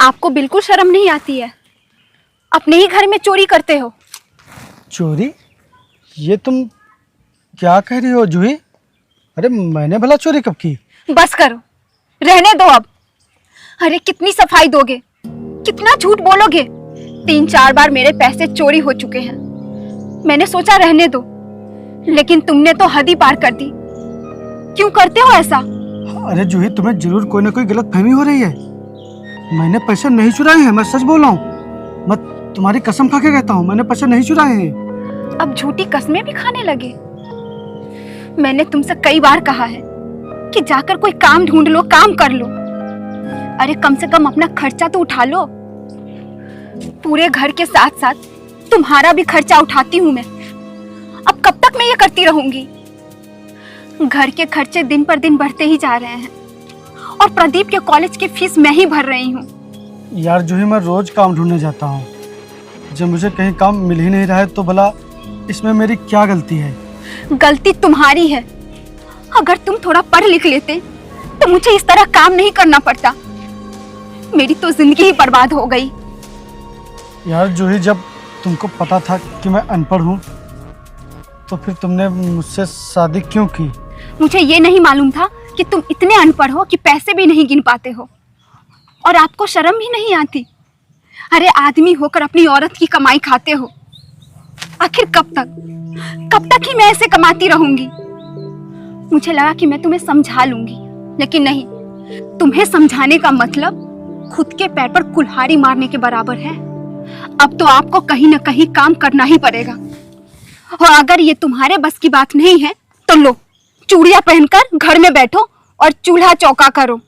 आपको बिल्कुल शर्म नहीं आती है? अपने ही घर में चोरी करते हो। चोरी? ये तुम क्या कह रही हो जूही? अरे मैंने भला चोरी कब की? बस करो, रहने दो अब। अरे कितनी सफाई दोगे, कितना झूठ बोलोगे? 3-4 बार मेरे पैसे चोरी हो चुके हैं। मैंने सोचा रहने दो, लेकिन तुमने तो हद ही पार कर दी। क्यों करते हो ऐसा? अरे जूही, तुम्हें जरूर कोई ना कोई गलत फहमी हो रही है। मैंने पैसे नहीं चुराए हैं, मैं सच बोल रहा हूँ। मैं तुम्हारी कसम खा के कहता हूँ, मैंने पैसे नहीं चुराए हैं। अब झूठी कस्में भी खाने लगे। मैंने तुमसे कई बार कहा है कि जाकर कोई काम ढूंढ लो, काम कर लो। अरे कम से कम अपना खर्चा तो उठा लो। पूरे घर के साथ साथ तुम्हारा भी खर्चा उठाती हूँ मैं। अब कब तक मैं ये करती रहूंगी? घर के खर्चे दिन पर दिन बढ़ते ही जा रहे हैं और प्रदीप के कॉलेज की फीस मैं ही भर रही हूँ। यार जूही, मैं रोज काम ढूंढने जाता हूँ। जब मुझे कहीं काम मिल ही नहीं रहा है तो भला इसमें मेरी क्या गलती है? गलती तुम्हारी है। अगर तुम थोड़ा पढ़ लिख लेते तो मुझे इस तरह काम नहीं करना पड़ता। मेरी तो जिंदगी ही बर्बाद हो गई। यार जूही, जब तुमको पता था कि मैं अनपढ़ हूँ तो फिर तुमने मुझसे शादी क्यों की? मुझे ये नहीं मालूम था कि तुम इतने अनपढ़ हो कि पैसे भी नहीं गिन पाते हो और आपको शर्म भी नहीं आती। अरे आदमी होकर अपनी औरत की कमाई खाते हो। आखिर कब तक ही मैं ऐसे कमाती रहूंगी? मुझे लगा कि मैं तुम्हें समझा लूंगी, लेकिन नहीं। तुम्हें समझाने का मतलब खुद के पैर पर कुल्हाड़ी मारने के बराबर है। अब तो आपको कहीं न कहीं काम करना ही पड़ेगा। और अगर ये तुम्हारे बस की बात नहीं है तो लो, चूड़ियां पहनकर घर में बैठो और चूल्हा चौका करो।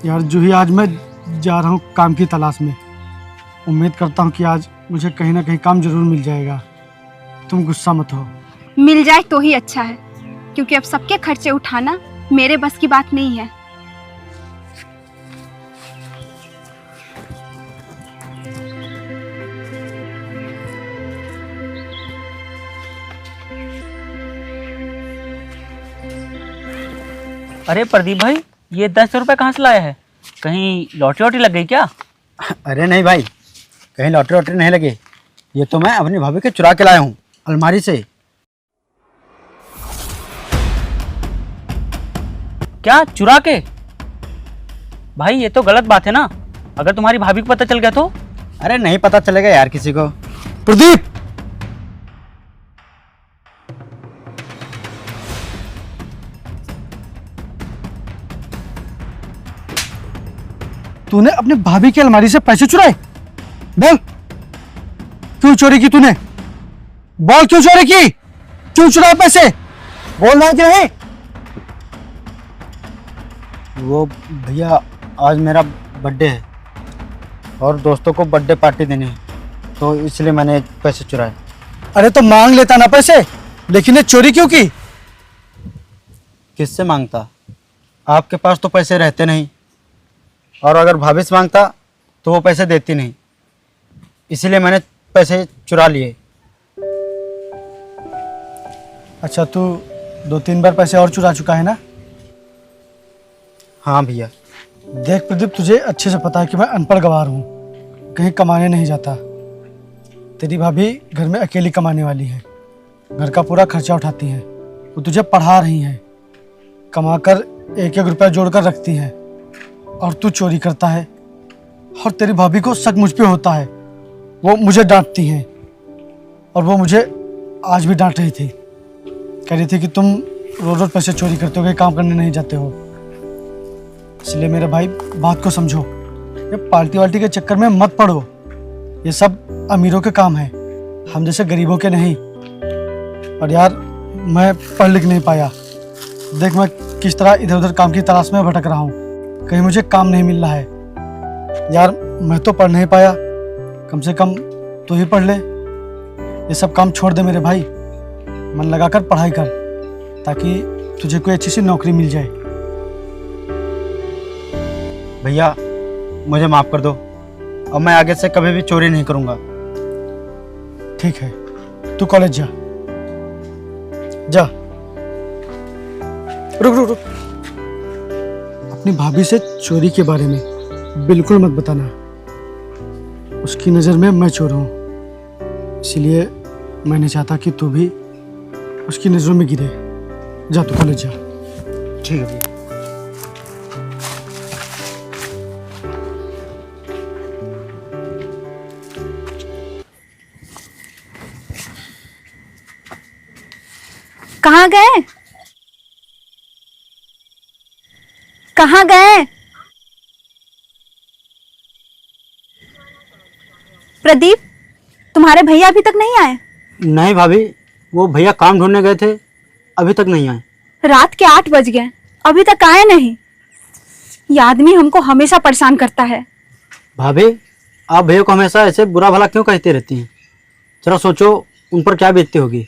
यार जूही, आज मैं जा रहा हूँ काम की तलाश में। उम्मीद करता हूँ कि आज मुझे कहीं ना कहीं काम जरूर मिल जाएगा। तुम गुस्सा मत हो। मिल जाए तो ही अच्छा है, क्योंकि अब सबके खर्चे उठाना मेरे बस की बात नहीं है। अरे प्रदीप भाई, ये 10 रुपए कहाँ से लाया है? कहीं लॉटरी वॉटरी लग गई क्या? अरे नहीं भाई, कहीं लॉटरी वॉटरी नहीं लगी। ये तो मैं अपनी भाभी के चुरा के लाया हूँ अलमारी से। क्या चुरा के? भाई ये तो गलत बात है ना। अगर तुम्हारी भाभी को पता चल गया तो? अरे नहीं पता चलेगा यार किसी को। प्रदीप! तूने अपने भाभी की अलमारी से पैसे चुराए? बोल, क्यों चोरी की तूने? बोल, क्यों चोरी की? क्यों चुराए पैसे? बोलना है कि नहीं? वो भैया, आज मेरा बर्थडे है और दोस्तों को बर्थडे पार्टी देनी है, तो इसलिए मैंने पैसे चुराए। अरे तो मांग लेता ना पैसे, लेकिन ये चोरी क्यों की? किससे मांगता? आपके पास तो पैसे रहते नहीं, और अगर भाभी से मांगता तो वो पैसे देती नहीं, इसीलिए मैंने पैसे चुरा लिए। अच्छा, तू 2-3 बार पैसे और चुरा चुका है ना? हाँ भैया। देख प्रदीप, तुझे अच्छे से पता है कि मैं अनपढ़ गवार हूँ, कहीं कमाने नहीं जाता। तेरी भाभी घर में अकेली कमाने वाली है, घर का पूरा खर्चा उठाती हैं, वो तुझे पढ़ा रही हैं, कमाकर 1-1 रुपया जोड़कर रखती हैं, और तू चोरी करता है। और तेरी भाभी को शक मुझ पे होता है, वो मुझे डांटती हैं, और वो मुझे आज भी डांट रही थी। कह रही थी कि तुम रोज पैसे चोरी करते हो, कहीं काम करने नहीं जाते हो। इसलिए मेरे भाई, बात को समझो। ये पार्टी वार्टी के चक्कर में मत पड़ो। ये सब अमीरों के काम है, हम जैसे गरीबों के नहीं। और यार, मैं पढ़ लिख नहीं पाया। देख मैं किस तरह इधर उधर काम की तलाश में भटक रहा हूँ, कहीं मुझे काम नहीं मिल रहा है। यार मैं तो पढ़ नहीं पाया, कम से कम तू ही पढ़ ले। ये सब काम छोड़ दे मेरे भाई, मन लगाकर पढ़ाई कर, ताकि तुझे कोई अच्छी सी नौकरी मिल जाए। भैया मुझे माफ़ कर दो, अब मैं आगे से कभी भी चोरी नहीं करूँगा। ठीक है, तू कॉलेज जा। जा, रुक रुक रुक। अपनी भाभी से चोरी के बारे में बिल्कुल मत बताना। उसकी नज़र में मैं चोर हूँ, इसीलिए मैं नहीं चाहता कि तू भी उसकी नज़रों में गिरे। जा तू कॉलेज जा। ठीक है भैया। कहाँ गए? कहाँ गए? प्रदीप, तुम्हारे भैया अभी तक नहीं आए? नहीं भाभी, वो भैया काम ढूंढने गए थे, अभी तक नहीं आए। रात के 8 बज गए, अभी तक आए नहीं। ये आदमी हमको हमेशा परेशान करता है। भाभी, आप भैया को हमेशा ऐसे बुरा भला क्यों कहती रहती हैं? जरा सोचो उन पर क्या बीतती होगी।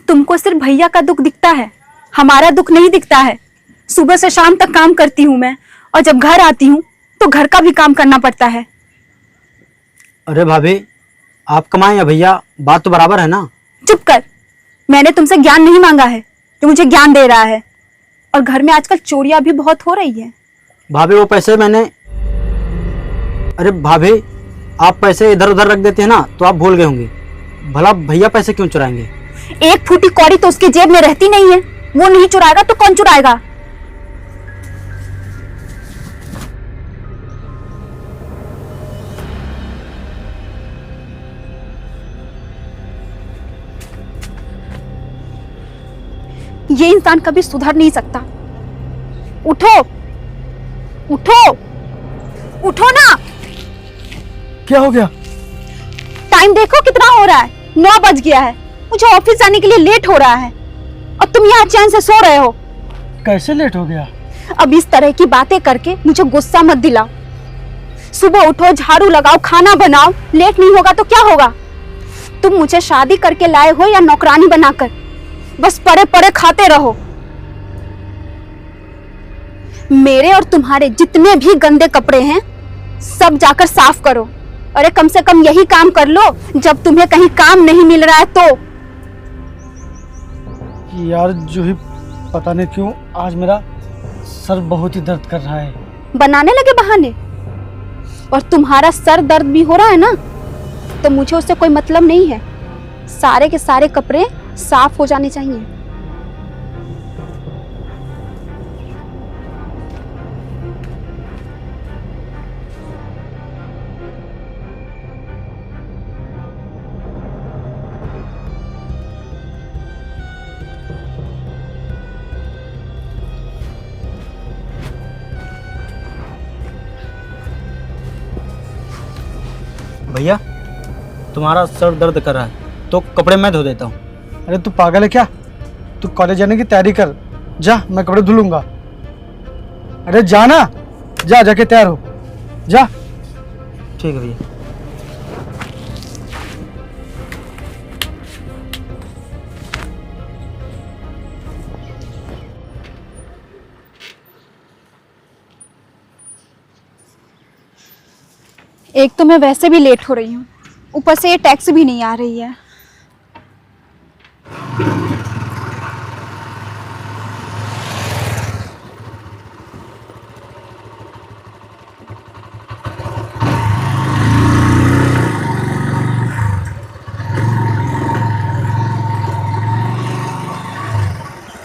तुमको सिर्फ भैया का दुख दिखता है, हमारा दुख नहीं दिखता है। सुबह से शाम तक काम करती हूँ मैं, और जब घर आती हूँ तो घर का भी काम करना पड़ता है। अरे भाभी, आप कमाएं या भैया, बात तो बराबर है ना। चुप कर, मैंने तुमसे ज्ञान नहीं मांगा है, जो मुझे ज्ञान दे रहा है। और घर में आजकल चोरियां भी बहुत हो रही है। भाभी वो पैसे मैंने, अरे भाभी, आप पैसे इधर उधर रख देते हैं ना, तो आप भूल गए होंगे। भला भैया पैसे क्यों चुराएंगे? एक फूटी कौड़ी तो उसकी जेब में रहती नहीं है, वो नहीं चुराएगा तो कौन चुराएगा? ये इंसान कभी सुधर नहीं सकता। उठो, उठो, उठो ना। क्या हो गया? टाइम देखो कितना हो रहा है, 9 बज गया है। मुझे ऑफिस जाने के लिए लेट हो रहा है और तुम यहाँ चैन से सो रहे हो। कैसे लेट हो गया? अब इस तरह की बातें करके मुझे गुस्सा मत दिलाओ। सुबह उठो, झाड़ू लगाओ, खाना बनाओ। लेट नहीं होगा तो क्या होगा? तुम मुझे शादी करके लाए हो या नौकरानी बनाकर? बस पड़े पड़े खाते रहो। मेरे और तुम्हारे जितने भी गंदे कपड़े हैं सब जाकर साफ करो। अरे कम से कम यही काम कर लो जब तुम्हें कहीं काम नहीं मिल रहा है तो। यार जूही, पता नहीं क्यों आज मेरा सर बहुत ही दर्द कर रहा है। बनाने लगे बहाने। और तुम्हारा सर दर्द भी हो रहा है ना, तो मुझे उससे कोई मतलब नहीं है। सारे के सारे कपड़े साफ हो जाने चाहिए। भैया, तुम्हारा सर दर्द कर रहा है तो कपड़े मैं धो देता हूँ। अरे तू पागल है क्या? तू कॉलेज जाने की तैयारी कर। जा, मैं कपड़े धुल लूंगा। अरे जाना, जा जाके तैयार हो जा। ठीक है भैया। एक तो मैं वैसे भी लेट हो रही हूँ, ऊपर से ये टैक्सी भी नहीं आ रही है।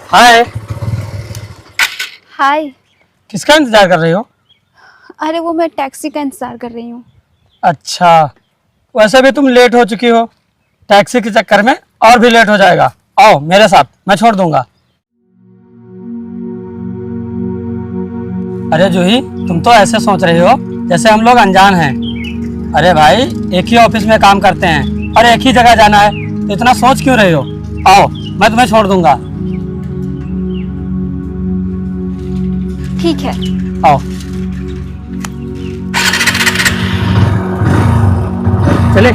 हाय। हाय। किसका इंतजार कर रही हो? अरे वो मैं टैक्सी का इंतजार कर रही हूँ। अच्छा, वैसे भी तुम लेट हो चुकी हो, टैक्सी के चक्कर में और भी लेट हो जाएगा। आओ मेरे साथ, मैं छोड़ दूंगा। अरे जूही, तुम तो ऐसे सोच रही हो जैसे हम लोग अनजान हैं। अरे भाई, एक ही ऑफिस में काम करते हैं और एक ही जगह जाना है, तो इतना सोच क्यों रही हो? आओ, मैं तुम्हें छोड़ दूंगा। ठीक है। आओ चले।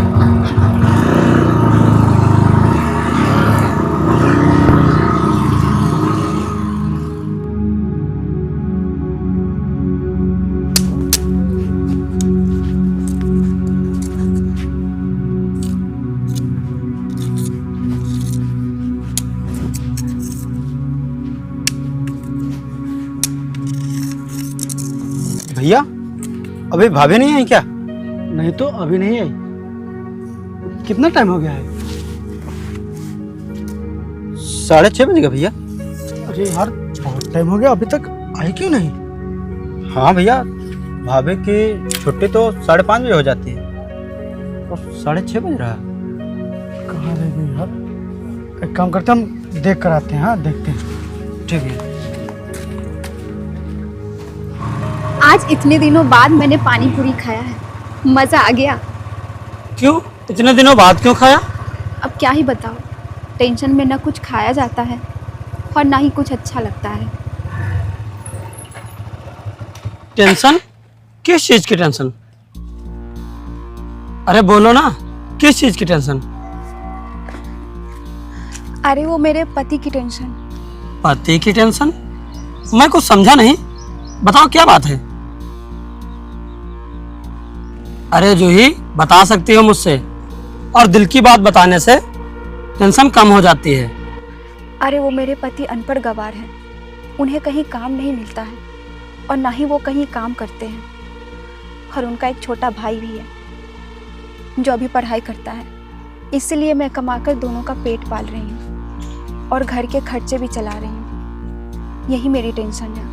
भैया, अभी भाभी नहीं आई क्या? नहीं तो अभी नहीं आई। कितना टाइम हो गया है? 6:30 बज गए भैया। अरे यार बहुत टाइम हो गया, अभी तक आई क्यों नहीं? हाँ भैया, भाभी की छुट्टी तो 5:30 बजे हो जाती है और 6:30 बज रहा है। कहाँ रह गई यार? एक काम करते हैं, हम देख कर आते हैं। हाँ देखते हैं। ठीक है। आज इतने दिनों बाद मैंने पानी पूरी खाया है, मज़ा आ गया। क्यों इतने दिनों बाद क्यों खाया? अब क्या ही बताओ, टेंशन में ना कुछ खाया जाता है और ना ही कुछ अच्छा लगता है। टेंशन? किस चीज की टेंशन? अरे बोलो ना, किस चीज की टेंशन? अरे वो मेरे पति की टेंशन। पति की टेंशन? मैं कुछ समझा नहीं, बताओ क्या बात है? अरे जूही, बता सकती हो मुझसे, और दिल की बात बताने से टेंशन कम हो जाती है। अरे वो मेरे पति अनपढ़ गवार हैं, उन्हें कहीं काम नहीं मिलता है और ना ही वो कहीं काम करते हैं। और उनका एक छोटा भाई भी है जो अभी पढ़ाई करता है, इसलिए मैं कमाकर दोनों का पेट पाल रही हूँ और घर के खर्चे भी चला रही हूँ। यही मेरी टेंशन है।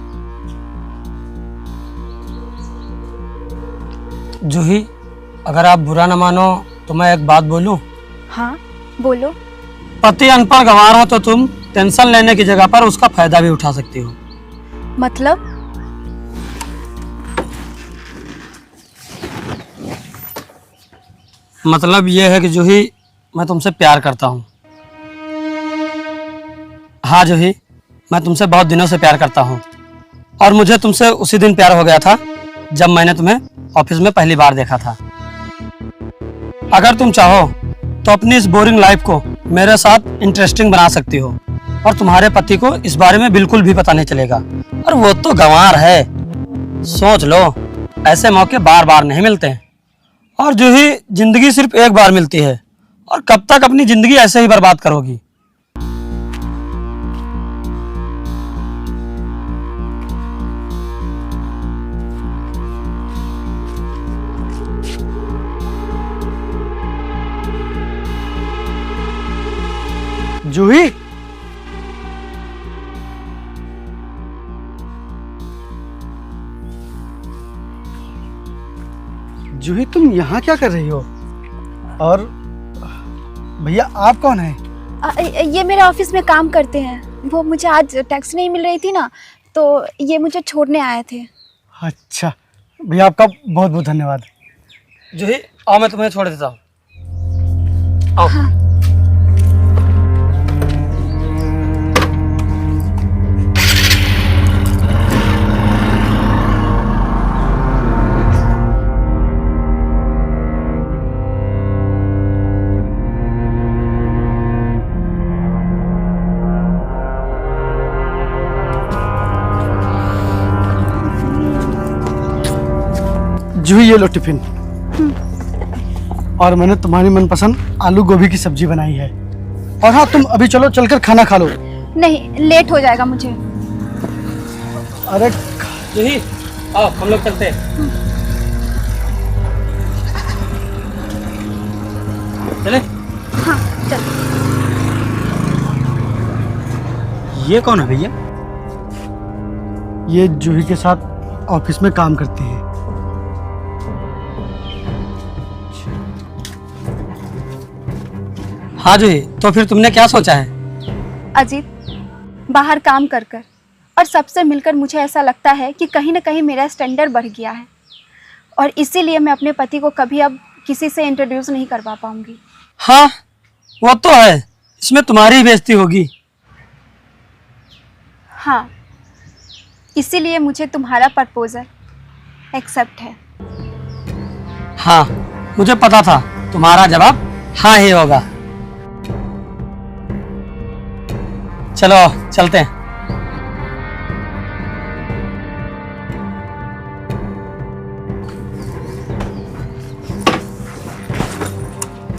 जूही, अगर आप बुरा न मानो तो मैं एक बात बोलूं? हाँ बोलो। पति अनपढ़ गंवार हो तो तुम टेंशन लेने की जगह पर उसका फायदा भी उठा सकती हो। मतलब? मतलब ये है कि जूही, मैं तुमसे प्यार करता हूँ। हाँ जूही, मैं तुमसे बहुत दिनों से प्यार करता हूँ और मुझे तुमसे उसी दिन प्यार हो गया था जब मैंने तुम्हें ऑफिस में पहली बार देखा था। अगर तुम चाहो तो अपनी इस बोरिंग लाइफ को मेरे साथ इंटरेस्टिंग बना सकती हो और तुम्हारे पति को इस बारे में बिल्कुल भी पता नहीं चलेगा। और वो तो गंवार है, सोच लो, ऐसे मौके बार बार नहीं मिलते हैं। और जो ही जिंदगी सिर्फ एक बार मिलती है, और कब तक अपनी जिंदगी ऐसे ही बर्बाद करोगी? जूही, जूही तुम यहाँ क्या कर रही हो? और भैया आप कौन है? ये मेरे ऑफिस में काम करते हैं। वो मुझे आज टैक्सी नहीं मिल रही थी ना, तो ये मुझे छोड़ने आए थे। अच्छा भैया, आपका बहुत बहुत धन्यवाद। जो ही आओ, मैं तुम्हें छोड़ देता हूँ। आओ। हाँ। जूही ये लो टिफिन, और मैंने तुम्हारी मनपसंद आलू गोभी की सब्जी बनाई है। और हाँ, तुम अभी चलो, चलकर खाना खा लो। नहीं, लेट हो जाएगा मुझे। अरे जो ही आओ, हम लोग चलते हैं। चले? हाँ चल। ये कौन है भैया? ये जूही के साथ ऑफिस में काम करती है। हाँ जो ही, तो फिर तुमने क्या सोचा है? अजीत, बाहर काम कर कर और सबसे मिलकर मुझे ऐसा लगता है कि कहीं ना कहीं मेरा स्टैंडर्ड बढ़ गया है, और इसीलिए मैं अपने पति को कभी अब किसी से इंट्रोड्यूस नहीं करवा पाऊंगी। हाँ वो तो है, इसमें तुम्हारी ही बेइज्जती होगी। हाँ, इसीलिए मुझे तुम्हारा प्रपोजल एक्सेप्ट है। हाँ, मुझे पता था तुम्हारा जवाब हाँ ही होगा। चलो चलते हैं।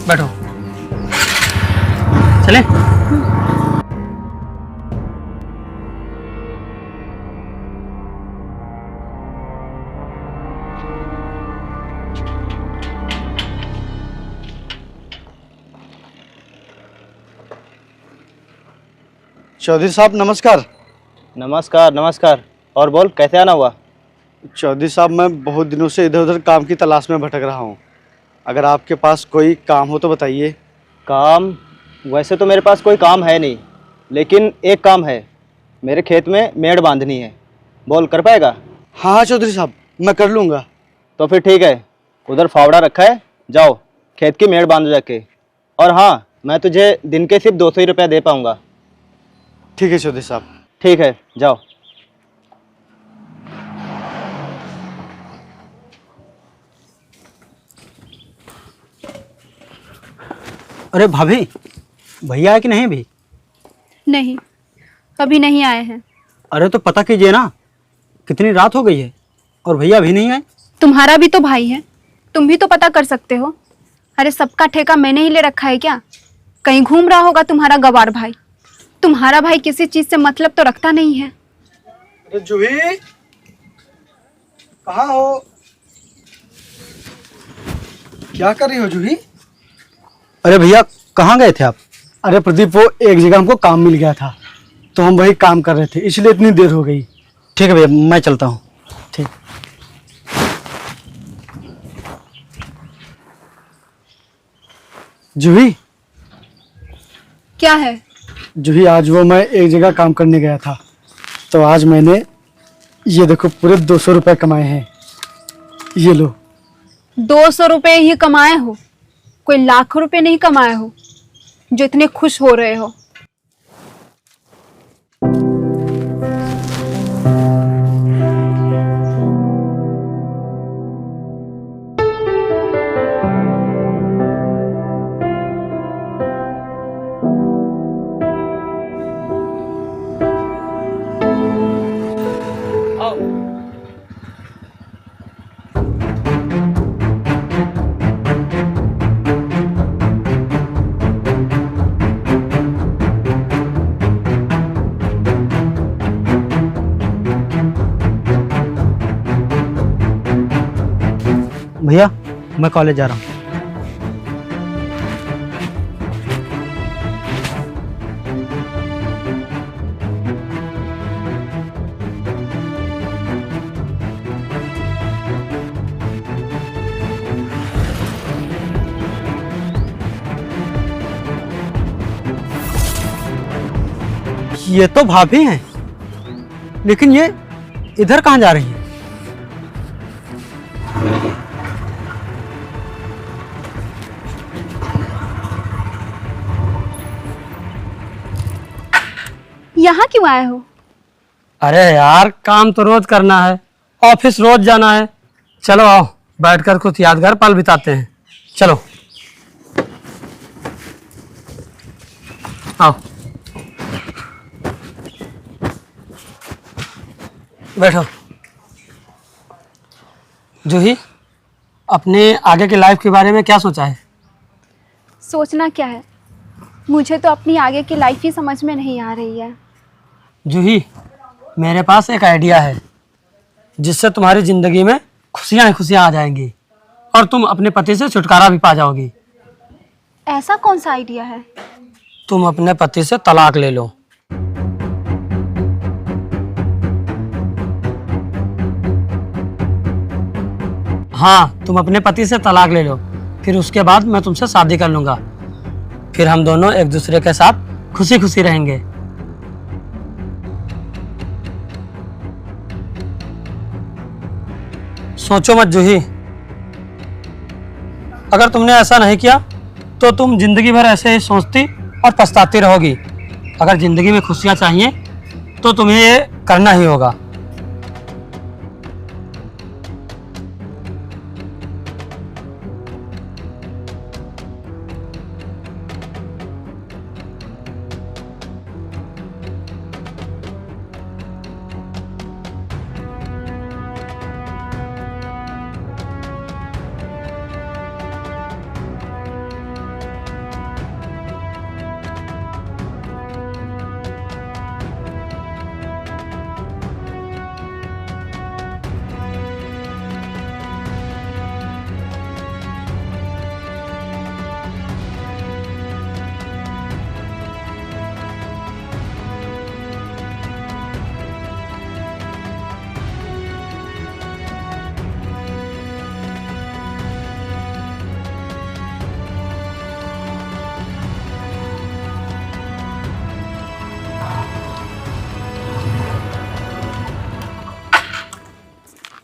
बैठो, चले। चौधरी साहब नमस्कार। नमस्कार नमस्कार। और बोल, कैसे आना हुआ? चौधरी साहब, मैं बहुत दिनों से इधर उधर काम की तलाश में भटक रहा हूँ। अगर आपके पास कोई काम हो तो बताइए। काम? वैसे तो मेरे पास कोई काम है नहीं, लेकिन एक काम है। मेरे खेत में मेड़ बांधनी है। बोल, कर पाएगा? हाँ हाँ चौधरी साहब, मैं कर लूँगा। तो फिर ठीक है, उधर फावड़ा रखा है, जाओ खेत की मेड़ बांध जाके। और हाँ, मैं तुझे दिन के सिर्फ 200 ही रुपया दे पाऊँगा। ठीक है चौधरी साहब। ठीक है, जाओ। अरे भाभी, भैया है कि नहीं अभी? नहीं, अभी नहीं आए हैं। अरे तो पता कीजिए ना, कितनी रात हो गई है और भैया अभी नहीं आए। तुम्हारा भी तो भाई है, तुम भी तो पता कर सकते हो। अरे सबका ठेका मैंने ही ले रखा है क्या? कहीं घूम रहा होगा तुम्हारा गवार भाई। तुम्हारा भाई किसी चीज से मतलब तो रखता नहीं है। अरे जूही, कहाँ हो? क्या कर रही हो जूही? अरे भैया, कहाँ गए थे आप? अरे प्रदीप, वो एक जगह हमको काम मिल गया था, तो हम वही काम कर रहे थे, इसलिए इतनी देर हो गई। ठीक है भैया, मैं चलता हूँ। ठीक। जूही, क्या है? जूही, आज वो मैं एक जगह काम करने गया था, तो आज मैंने ये देखो पूरे 200 रुपये कमाए हैं। ये लो। 200 रुपये ही कमाए हो? कोई लाखों रुपए नहीं कमाए हो जो इतने खुश हो रहे हो? भैया, मैं कॉलेज जा रहा हूँ। ये तो भाभी हैं, लेकिन ये इधर कहाँ जा रही हैं? यहाँ क्यों आए हो? अरे यार, काम तो रोज करना है, ऑफिस रोज जाना है। चलो आओ, बैठकर कुछ यादगार पल बिताते हैं। चलो आओ, बैठो। जूही, अपने आगे की लाइफ के बारे में क्या सोचा है? सोचना क्या है, मुझे तो अपनी आगे की लाइफ ही समझ में नहीं आ रही है। जूही, मेरे पास एक आइडिया है जिससे तुम्हारी ज़िंदगी में खुशियाँ ही खुशियाँ आ जाएंगी और तुम अपने पति से छुटकारा भी पा जाओगी। ऐसा कौन सा आइडिया है? तुम अपने पति से तलाक ले लो। हाँ, तुम अपने पति से तलाक ले लो, फिर उसके बाद मैं तुमसे शादी कर लूँगा। फिर हम दोनों एक दूसरे के साथ खुशी खुशी रहेंगे। सोचो मत जूही, अगर तुमने ऐसा नहीं किया तो तुम जिंदगी भर ऐसे ही सोचती और पछताती रहोगी। अगर जिंदगी में खुशियाँ चाहिए तो तुम्हें ये करना ही होगा।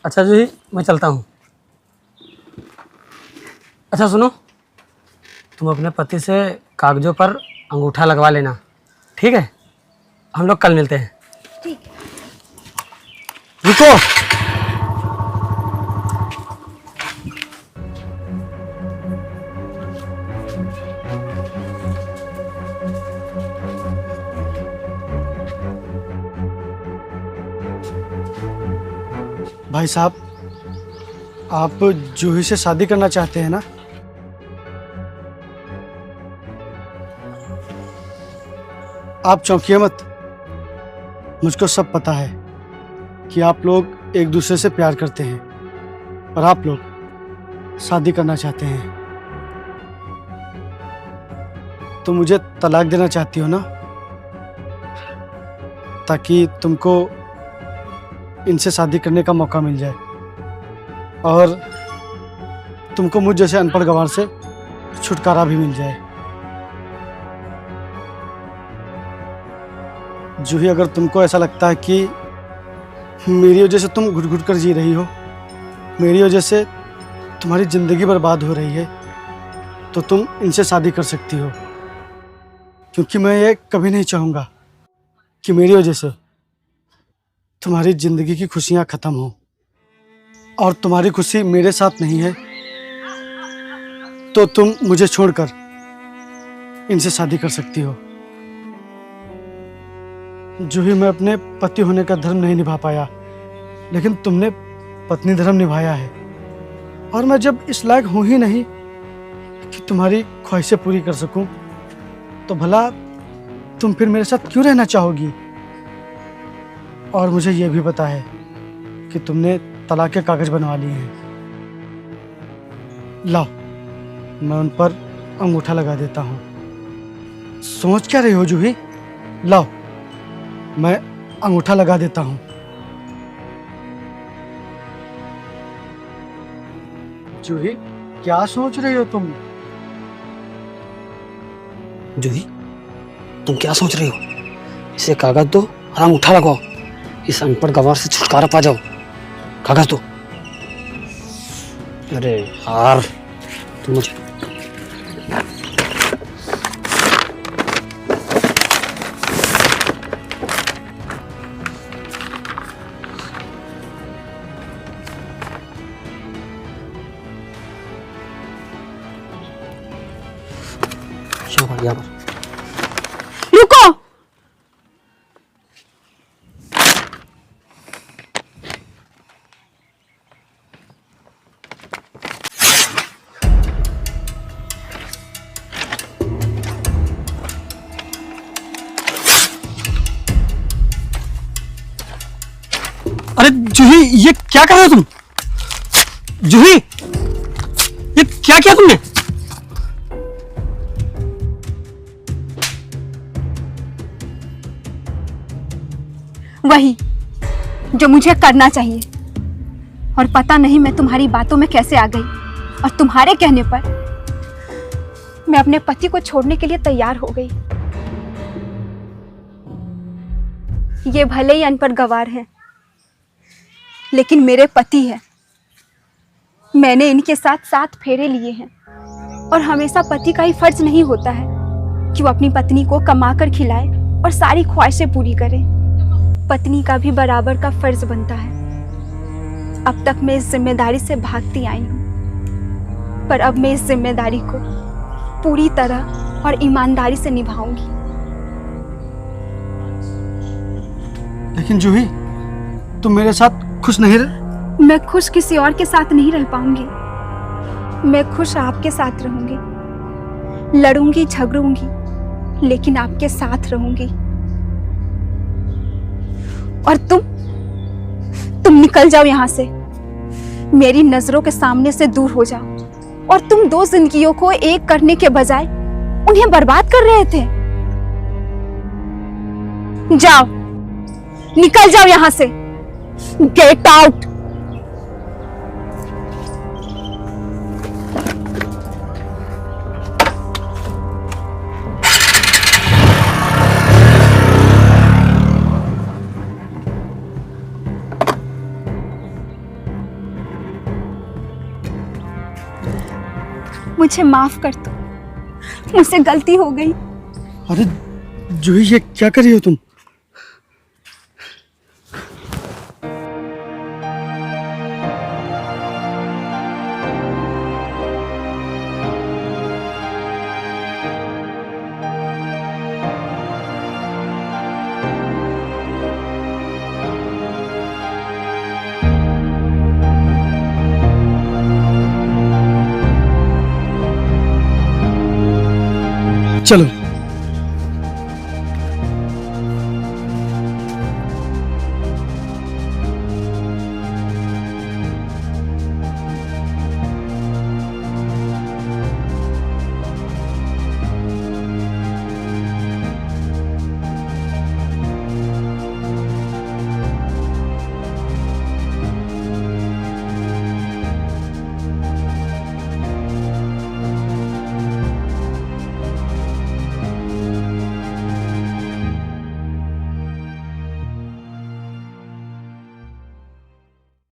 अच्छा जूही, मैं चलता हूँ। अच्छा सुनो, तुम अपने पति से कागजों पर अंगूठा लगवा लेना, ठीक है? हम लोग कल मिलते हैं। ठीक है। रुको। भाई साहब, आप जूही से शादी करना चाहते हैं ना? आप चौंकिए मत, मुझको सब पता है कि आप लोग एक दूसरे से प्यार करते हैं और आप लोग शादी करना चाहते हैं। तो मुझे तलाक देना चाहती हो ना, ताकि तुमको इनसे शादी करने का मौका मिल जाए और तुमको मुझ जैसे अनपढ़ गंवार से छुटकारा भी मिल जाए। जूही, अगर तुमको ऐसा लगता है कि मेरी वजह से तुम घुट घुट कर जी रही हो, मेरी वजह से तुम्हारी ज़िंदगी बर्बाद हो रही है, तो तुम इनसे शादी कर सकती हो, क्योंकि मैं ये कभी नहीं चाहूँगा कि मेरी वजह से तुम्हारी ज़िंदगी की खुशियाँ ख़त्म हो। और तुम्हारी खुशी मेरे साथ नहीं है तो तुम मुझे छोड़कर इनसे शादी कर सकती हो। जूही, मैं अपने पति होने का धर्म नहीं निभा पाया, लेकिन तुमने पत्नी धर्म निभाया है, और मैं जब इस लायक हूं ही नहीं कि तुम्हारी ख्वाहिशें पूरी कर सकूं, तो भला तुम फिर मेरे साथ क्यों रहना चाहोगी? और मुझे यह भी पता है कि तुमने तलाक के कागज बनवा लिए हैं। लाओ, मैं उन पर अंगूठा लगा देता हूँ। सोच क्या रही हो जूही? लाओ, मैं अंगूठा लगा देता हूँ। जूही, क्या सोच रही हो तुम? जूही, तुम क्या सोच रही हो? इसे कागज दो और अंगूठा लगाओ, इस अनपढ़ गंवार से छुटकारा पा जाओ। कागज दो। अरे यार, तुम मुझे यहाँ पर रुको। अरे जूही, ये क्या कर रहे हो तुम? जूही, ये क्या किया तुमने? वही जो मुझे करना चाहिए, और पता नहीं मैं तुम्हारी बातों में कैसे आ गई, और तुम्हारे कहने पर मैं अपने पति को छोड़ने के लिए तैयार हो गई। ये भले ही अनपढ़ गंवार है, लेकिन मेरे पति है। मैंने इनके साथ 7 फेरे लिए हैं, और हमेशा पति का ही फर्ज नहीं होता है कि वो अपनी पत्नी को कमाकर खिलाए और सारी ख्वाहिशें पूरी करे। पत्नी का भी बराबर का फर्ज बनता है। अब तक मैं इस जिम्मेदारी से भागती आई हूँ, पर अब मैं इस जिम्मेदारी को पूरी तरह और ईमानदारी से निभाऊंगी। लेकिन जूही, तुम मेरे साथ खुश नहीं रह? मैं खुश किसी और के साथ नहीं रह पाऊंगी। मैं खुश आपके साथ रहूंगी, लड़ूंगी, झगड़ूंगी, लेकिन आपके साथ रहूंगी। और तुम निकल जाओ यहाँ से, मेरी नजरों के सामने से दूर हो जाओ। और तुम 2 जिंदगियों को एक करने के बजाय उन्हें बर्बाद कर रहे थे। जाओ, निकल जाओ यहाँ से। Get out. मुझे माफ कर दो, मुझसे गलती हो गई। अरे जूही, ये क्या कर रही हो तुम? चलो